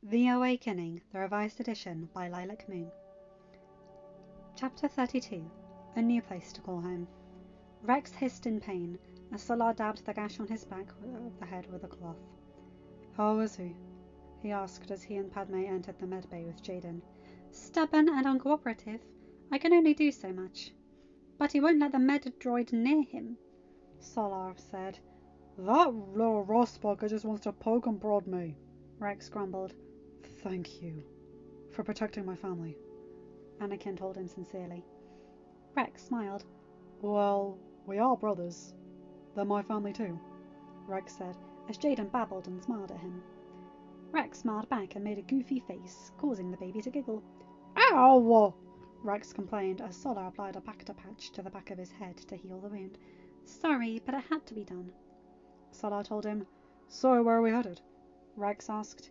The Awakening, the Revised Edition by Lilac Moon. Chapter 32. A New Place to Call Home. Rex hissed in pain as Solar dabbed the gash on his back of the head with a cloth. How is he? He asked as he and Padme entered the medbay with Jaden. Stubborn and uncooperative. I can only do so much. But he won't let the med droid near him, Solar said. That little rustbucket just wants to poke and prod me, Rex grumbled. Thank you for protecting my family, Anakin told him sincerely. Rex smiled. Well, we are brothers. They're my family too, Rex said as Jaden babbled and smiled at him. Rex smiled back and made a goofy face, causing the baby to giggle. Ow! Rex complained as Solar applied a Bacta patch to the back of his head to heal the wound. Sorry, but it had to be done, Solar told him. So where are we headed? Rex asked.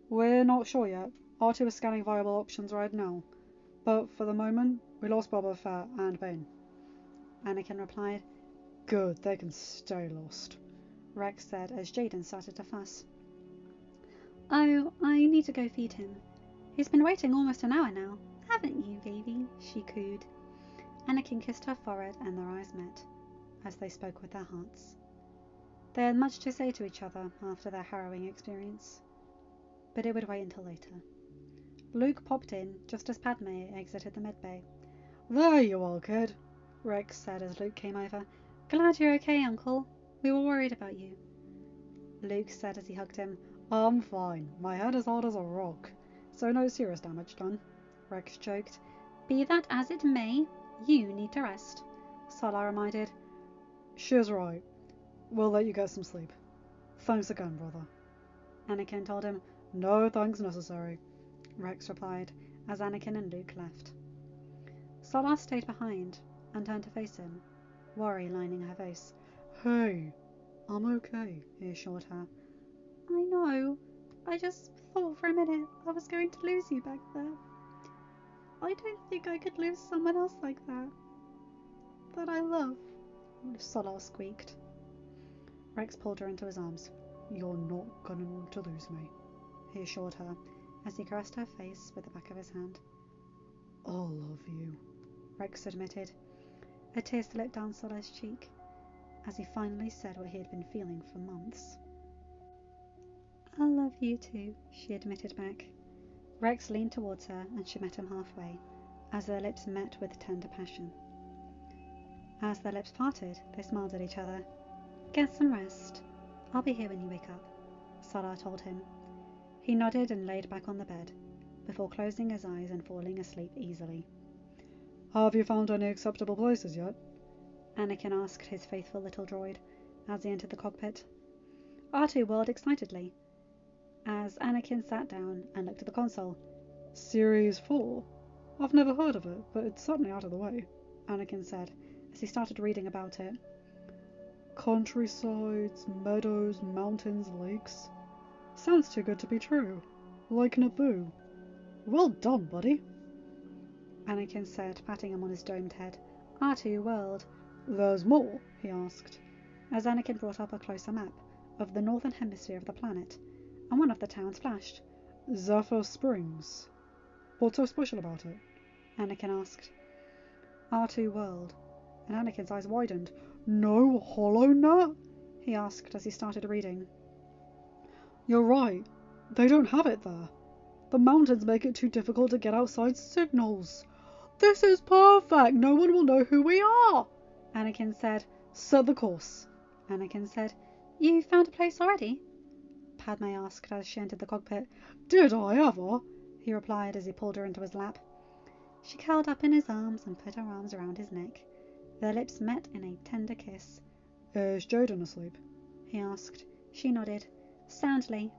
We're not sure yet. R2 is scanning viable options right now. But for the moment, we lost Boba Fett and Bane, Anakin replied. Good, they can stay lost, Rex said as Jaden started to fuss. Oh, I need to go feed him. He's been waiting almost an hour now. Haven't you, baby? She cooed. Anakin kissed her forehead and their eyes met, as they spoke with their hearts. They had much to say to each other after their harrowing experience, but it would wait until later. Luke popped in just as Padme exited the medbay. There you are, kid, Rex said as Luke came over. Glad you're okay, Uncle. We were worried about you, Luke said as he hugged him. I'm fine. My head is hard as a rock, so no serious damage done, Rex joked. Be that as it may, you need to rest, Solar reminded. She's right. We'll let you get some sleep. Thanks again, brother, Anakin told him. No thanks necessary, Rex replied as Anakin and Luke left. Solar stayed behind and turned to face him, worry lining her face. Hey, I'm okay, he assured her. I know. I just thought for a minute I was going to lose you back there. I don't think I could lose someone else like that I love, Solar squeaked. Rex pulled her into his arms. You're not going to lose me, he assured her as he caressed her face with the back of his hand. I'll love you, Rex admitted. A tear slipped down Solar's cheek as he finally said what he had been feeling for months. I love you too, she admitted back. Rex leaned towards her and she met him halfway, as their lips met with tender passion. As their lips parted, they smiled at each other. Get some rest. I'll be here when you wake up, Solar told him. He nodded and laid back on the bed, before closing his eyes and falling asleep easily. Have you found any acceptable places yet? Anakin asked his faithful little droid as he entered the cockpit. R2 whirled excitedly as Anakin sat down and looked at the console. Series 4? I've never heard of it, but it's certainly out of the way, Anakin said as he started reading about it. Countrysides, meadows, mountains, lakes. Sounds too good to be true. Like Naboo. Well done, buddy, Anakin said, patting him on his domed head. R2 whirled. There's more? He asked, as Anakin brought up a closer map of the northern hemisphere of the planet, and one of the towns flashed. Zephyr Springs. What's so special about it? Anakin asked. R2 whirled, and Anakin's eyes widened. No HoloNet? He asked as he started reading. You're right. They don't have it there. The mountains make it too difficult to get outside signals. This is perfect. No one will know who we are, Anakin said. Set the course, Anakin said. You found a place already? Padme asked as she entered the cockpit. Did I ever? He replied as he pulled her into his lap. She curled up in his arms and put her arms around his neck. Their lips met in a tender kiss. Is Jaden asleep? He asked. She nodded. Soundly.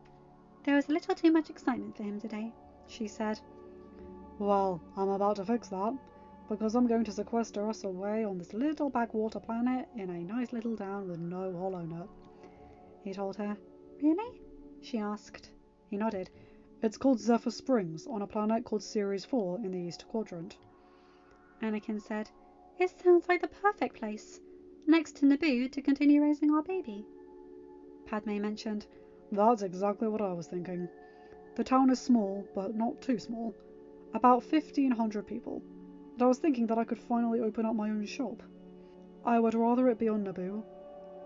There was a little too much excitement for him today, she said. Well, I'm about to fix that, because I'm going to sequester us away on this little backwater planet in a nice little town with no HoloNet, he told her. Really? She asked. He nodded. It's called Zephyr Springs, on a planet called Series 4 in the East Quadrant, Anakin said. It sounds like the perfect place, next to Naboo, to continue raising our baby, Padme mentioned. That's exactly what I was thinking. The town is small, but not too small. About 1,500 people. And I was thinking that I could finally open up my own shop. I would rather it be on Naboo,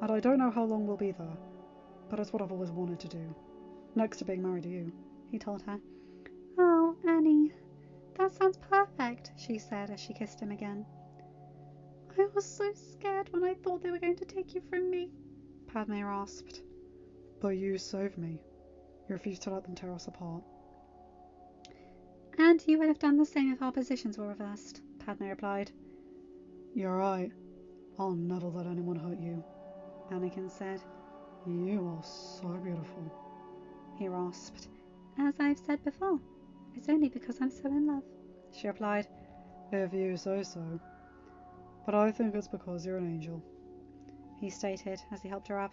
and I don't know how long we'll be there, but it's what I've always wanted to do. Next to being married to you, he told her. Oh, Annie, that sounds perfect, she said as she kissed him again. I was so scared when I thought they were going to take you from me, Padme rasped. But you saved me. You refused to let them tear us apart. And you would have done the same if our positions were reversed, Padme replied. You're right. I'll never let anyone hurt you, Anakin said. You are so beautiful, he rasped. As I've said before, it's only because I'm so in love, she replied. If you say so. But I think it's because you're an angel, he stated as he helped her up.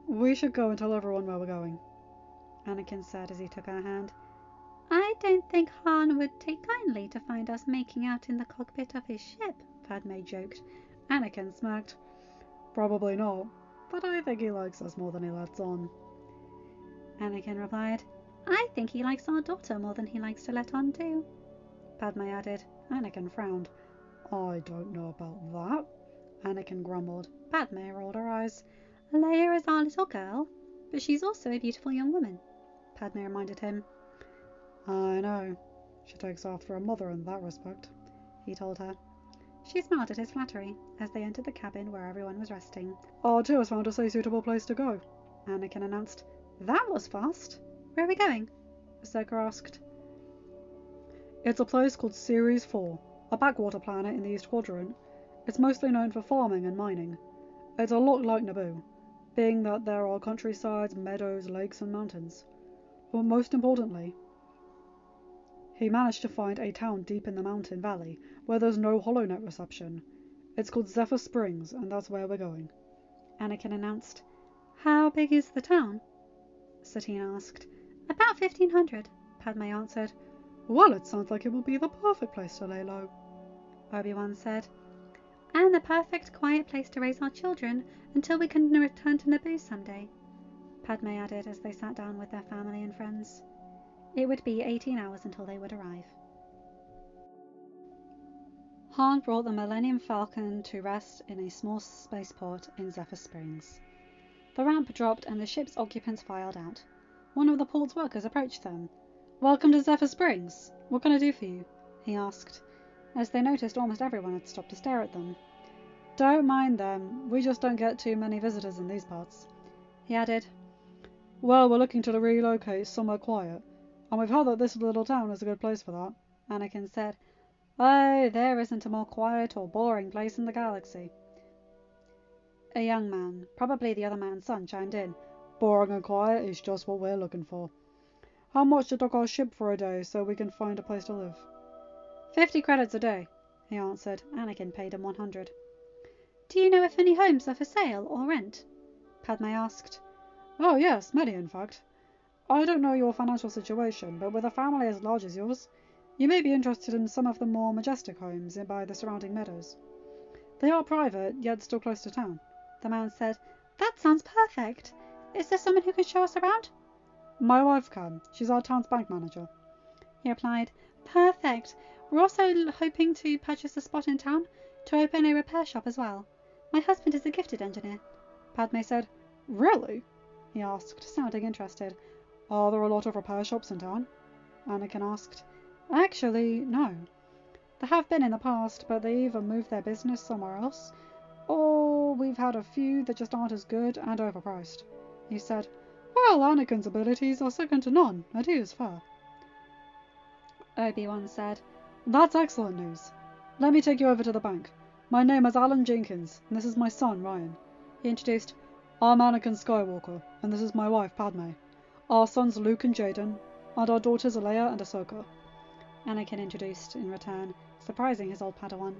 We should go and tell everyone where we're going, Anakin said as he took her hand. I don't think Han would take kindly to find us making out in the cockpit of his ship, Padme joked. Anakin smirked. Probably not, but I think he likes us more than he lets on. Anakin replied. I think he likes our daughter more than he likes to let on too, Padme added. Anakin frowned. I don't know about that, Anakin grumbled. Padme rolled her eyes. Leia is our little girl, but she's also a beautiful young woman, Padme reminded him. I know. She takes after her mother in that respect, he told her. She smiled at his flattery as they entered the cabin where everyone was resting. R2 has found us a suitable place to go, Anakin announced. That was fast. Where are we going? Ahsoka asked. It's a place called Series 4, a backwater planet in the East Quadrant. It's mostly known for farming and mining. It's a lot like Naboo, being that there are countrysides, meadows, lakes and mountains. But most importantly, he managed to find a town deep in the mountain valley where there's no HoloNet reception. It's called Zephyr Springs, and that's where we're going, Anakin announced. How big is the town? Satine asked. About 1,500, Padme answered. Well, it sounds like it will be the perfect place to lay low, Obi-Wan said. And the perfect quiet place to raise our children until we can return to Naboo someday, Padme added as they sat down with their family and friends. It would be 18 hours until they would arrive. Han brought the Millennium Falcon to rest in a small spaceport in Zephyr Springs. The ramp dropped and the ship's occupants filed out. One of the port's workers approached them. Welcome to Zephyr Springs. What can I do for you? He asked, as they noticed almost everyone had stopped to stare at them. Don't mind them. We just don't get too many visitors in these parts, he added. Well, we're looking to relocate somewhere quiet, and we've heard that this little town is a good place for that, Anakin said. Oh, there isn't a more quiet or boring place in the galaxy. A young man, probably the other man's son, chimed in. Boring and quiet is just what we're looking for. How much to dock our ship for a day so we can find a place to live? 50 credits a day, he answered. Anakin paid him 100. Do you know if any homes are for sale or rent? Padme asked. Oh yes, many in fact. I don't know your financial situation, but with a family as large as yours, you may be interested in some of the more majestic homes by the surrounding meadows. They are private, yet still close to town, the man said. That sounds perfect. Is there someone who can show us around? My wife can. She's our town's bank manager, he replied. Perfect. We're also hoping to purchase a spot in town to open a repair shop as well. My husband is a gifted engineer, Padme said. Really? He asked, sounding interested. Are there a lot of repair shops in town? Anakin asked. Actually, no. There have been in the past, but they either moved their business somewhere else, or we've had a few that just aren't as good and overpriced, he said. Well, Anakin's abilities are second to none, and he is fair, Obi-Wan said. That's excellent news. Let me take you over to the bank. My name is Alan Jenkins, and this is my son, Ryan. He introduced. I'm Anakin Skywalker, and this is my wife, Padme. Our sons Luke and Jaden, and our daughters Leia and Ahsoka. Anakin introduced in return, surprising his old Padawan.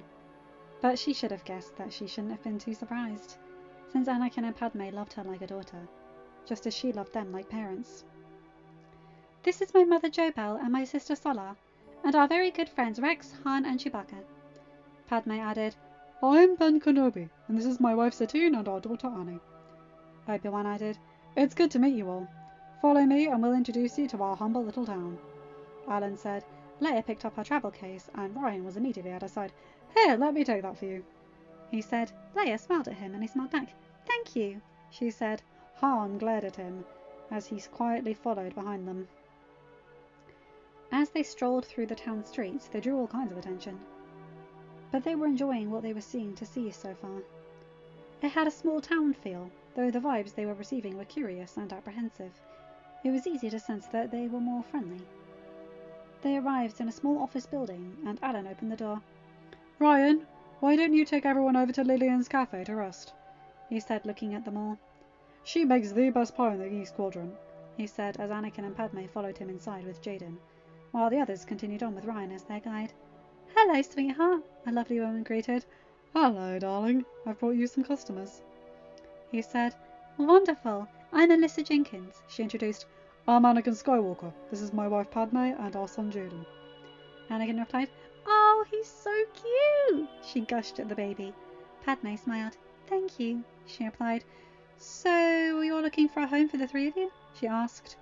But she should have guessed that she shouldn't have been too surprised, since Anakin and Padme loved her like a daughter, just as she loved them like parents. This is my mother Jobel and my sister Solar, and our very good friends Rex, Han and Chewbacca. Padme added. I'm Ben Kenobi, and this is my wife Satine and our daughter Annie. Obi-Wan added. It's good to meet you all. Follow me and we'll introduce you to our humble little town, Alan said. Leia picked up her travel case and Ryan was immediately at her side. Here, let me take that for you, he said. Leia smiled at him and he smiled back. Thank you, she said. Han glared at him as he quietly followed behind them. As they strolled through the town streets, they drew all kinds of attention. But they were enjoying what they were seeing to see so far. It had a small town feel, though the vibes they were receiving were curious and apprehensive. It was easy to sense that they were more friendly. They arrived in a small office building, and Alan opened the door. Ryan, why don't you take everyone over to Lillian's cafe to rest? He said, looking at them all. She makes the best pie in the East Quadrant, he said as Anakin and Padme followed him inside with Jaden, while the others continued on with Ryan as their guide. Hello, sweetheart, a lovely woman greeted. Hello, darling. I've brought you some customers, he said. Wonderful. I'm Alyssa Jenkins, she introduced. I'm Anakin Skywalker. This is my wife Padme and our son Jaden. Anakin replied. Oh, he's so cute, she gushed at the baby. Padme smiled. Thank you, she replied. So, you're looking for a home for the three of you? She asked.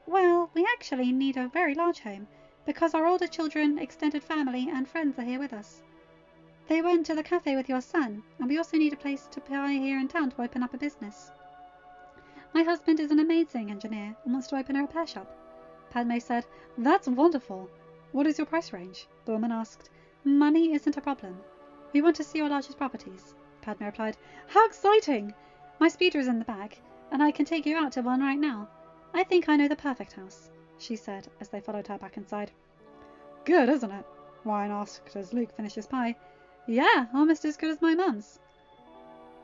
Well, we actually need a very large home, because our older children, extended family, and friends are here with us. They went to the cafe with your son, and we also need a place to buy here in town to open up a business. My husband is an amazing engineer and wants to open a repair shop. Padme said. That's wonderful. What is your price range? The woman asked. Money isn't a problem. We want to see your largest properties, Padme replied. How exciting! My speeder is in the bag, and I can take you out to one right now. I think I know the perfect house, she said as they followed her back inside. Good, isn't it? Ryan asked as Luke finished his pie. Yeah, almost as good as my mum's.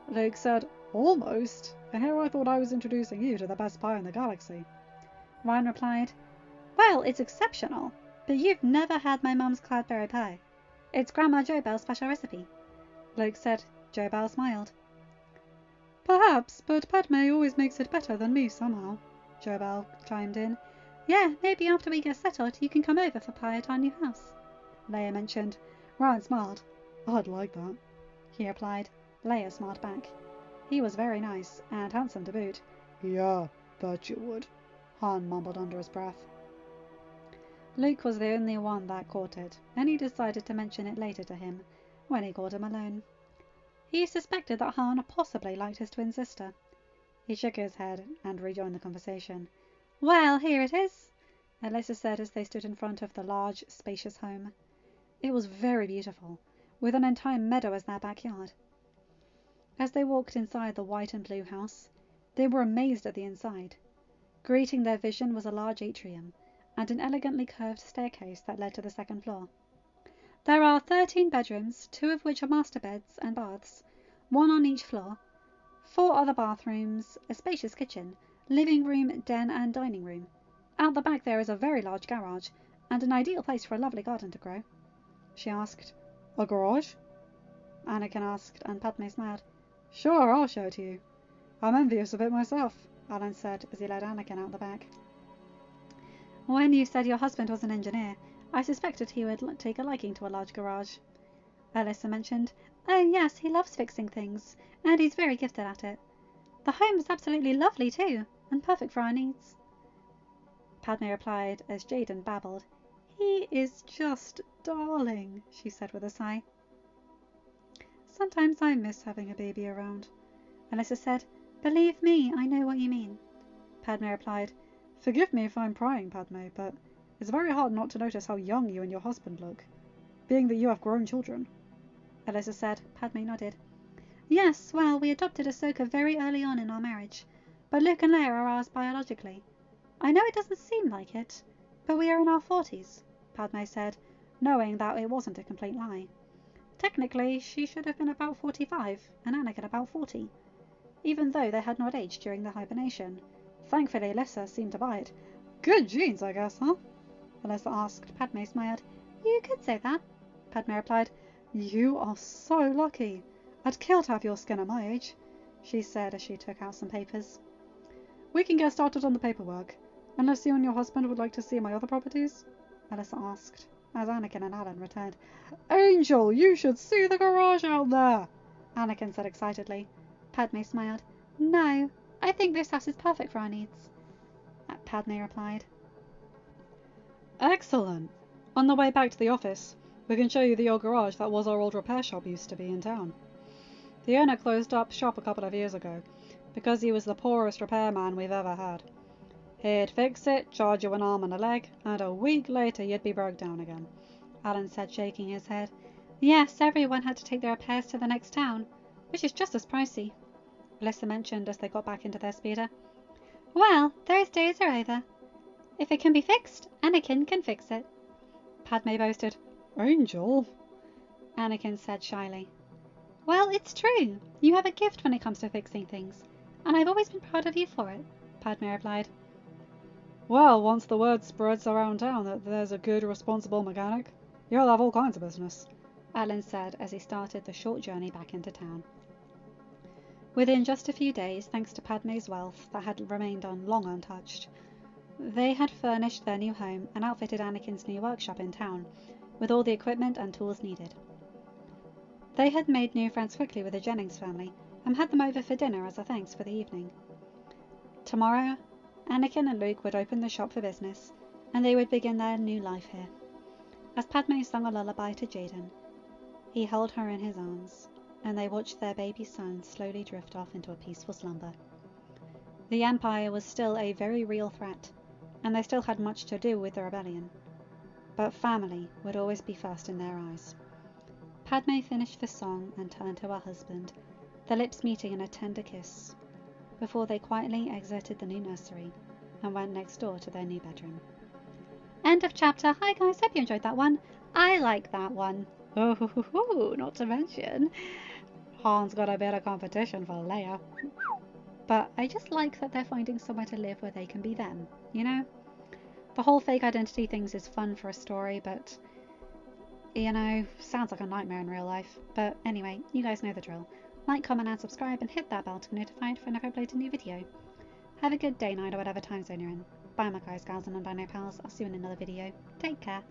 Luke said, almost, and here I thought I was introducing you to the best pie in the galaxy. Ryan replied, well, it's exceptional, but you've never had my mum's cloudberry pie. It's Grandma Jo Bell's special recipe. Luke said. Jo Bell smiled. Perhaps, but Padme always makes it better than me somehow, Jo Bell chimed in. Yeah, maybe after we get settled you can come over for pie at our new house, Leia mentioned. Ryan smiled. I'd like that, he replied. Leia smiled back. He was very nice, and handsome to boot. Yeah, bet you would, Han mumbled under his breath. Luke was the only one that caught it, and he decided to mention it later to him, when he caught him alone. He suspected that Han possibly liked his twin sister. He shook his head and rejoined the conversation. Well, here it is, Alyssa said as they stood in front of the large, spacious home. It was very beautiful, with an entire meadow as their backyard. As they walked inside the white and blue house, they were amazed at the inside. Greeting their vision was a large atrium, and an elegantly curved staircase that led to the second floor. There are 13 bedrooms, 2 of which are master beds and baths, 1 on each floor, 4 other bathrooms, a spacious kitchen, living room, den and dining room. Out the back there is a very large garage, and an ideal place for a lovely garden to grow, she asked. A garage? Anakin asked, and Padme smiled. Sure, I'll show it to you. I'm envious of it myself, Alan said as he led Anakin out the back. When you said your husband was an engineer, I suspected he would take a liking to a large garage, Alyssa mentioned. Oh yes, he loves fixing things, and he's very gifted at it. The home is absolutely lovely too, and perfect for our needs. Padme replied as Jaden babbled. He is just darling, she said with a sigh. Sometimes I miss having a baby around, Alyssa said. Believe me, I know what you mean, Padme replied. Forgive me if I'm prying, Padme, but it's very hard not to notice how young you and your husband look, being that you have grown children, Alyssa said. Padme nodded. Yes, well, we adopted Ahsoka very early on in our marriage, but Luke and Leia are ours biologically. I know it doesn't seem like it, but we are in our 40s, Padme said, knowing that it wasn't a complete lie. Technically, she should have been about 45, and Anakin about 40, even though they had not aged during the hibernation. Thankfully, Alyssa seemed to buy it. Good genes, I guess, huh? Alyssa asked. Padme smiled. You could say that, Padme replied. You are so lucky. I'd kill to have your skin at my age, she said as she took out some papers. We can get started on the paperwork, unless you and your husband would like to see my other properties, Alyssa asked, as Anakin and Alan returned. Angel, you should see the garage out there, Anakin said excitedly. Padme smiled. No, I think this house is perfect for our needs. Padme replied. Excellent! On the way back to the office, we can show you the old garage that was our old repair shop used to be in town. The owner closed up shop a couple of years ago because he was the poorest repairman we've ever had. He'd fix it, charge you an arm and a leg, and a week later you'd be broke down again, Alan said, shaking his head. Yes, everyone had to take their repairs to the next town, which is just as pricey, Alyssa mentioned as they got back into their speeder. Well, those days are over. If it can be fixed, Anakin can fix it, Padme boasted. Angel? Anakin said shyly. Well, it's true. You have a gift when it comes to fixing things, and I've always been proud of you for it, Padme replied. Well, once the word spreads around town that there's a good, responsible mechanic, you'll have all kinds of business, Alan said as he started the short journey back into town. Within just a few days, thanks to Padme's wealth that had remained long untouched, they had furnished their new home and outfitted Anakin's new workshop in town with all the equipment and tools needed. They had made new friends quickly with the Jennings family and had them over for dinner as a thanks for the evening. Tomorrow, Anakin and Luke would open the shop for business, and they would begin their new life here. As Padme sung a lullaby to Jaden, he held her in his arms, and they watched their baby son slowly drift off into a peaceful slumber. The Empire was still a very real threat, and they still had much to do with the rebellion. But family would always be first in their eyes. Padme finished the song and turned to her husband, their lips meeting in a tender kiss, before they quietly exited the new nursery and went next door to their new bedroom. End of chapter. Hi guys, hope you enjoyed that one. I like that one. Oh, not to mention, Han's got a bit of competition for Leia. But I just like that they're finding somewhere to live where they can be them, you know? The whole fake identity things is fun for a story, but, you know, sounds like a nightmare in real life. But anyway, you guys know the drill. Like, comment and subscribe and hit that bell to be notified whenever I upload a new video. Have a good day, night, or whatever time zone you're in. Bye my guys, gals and non-binary pals. I'll see you in another video. Take care.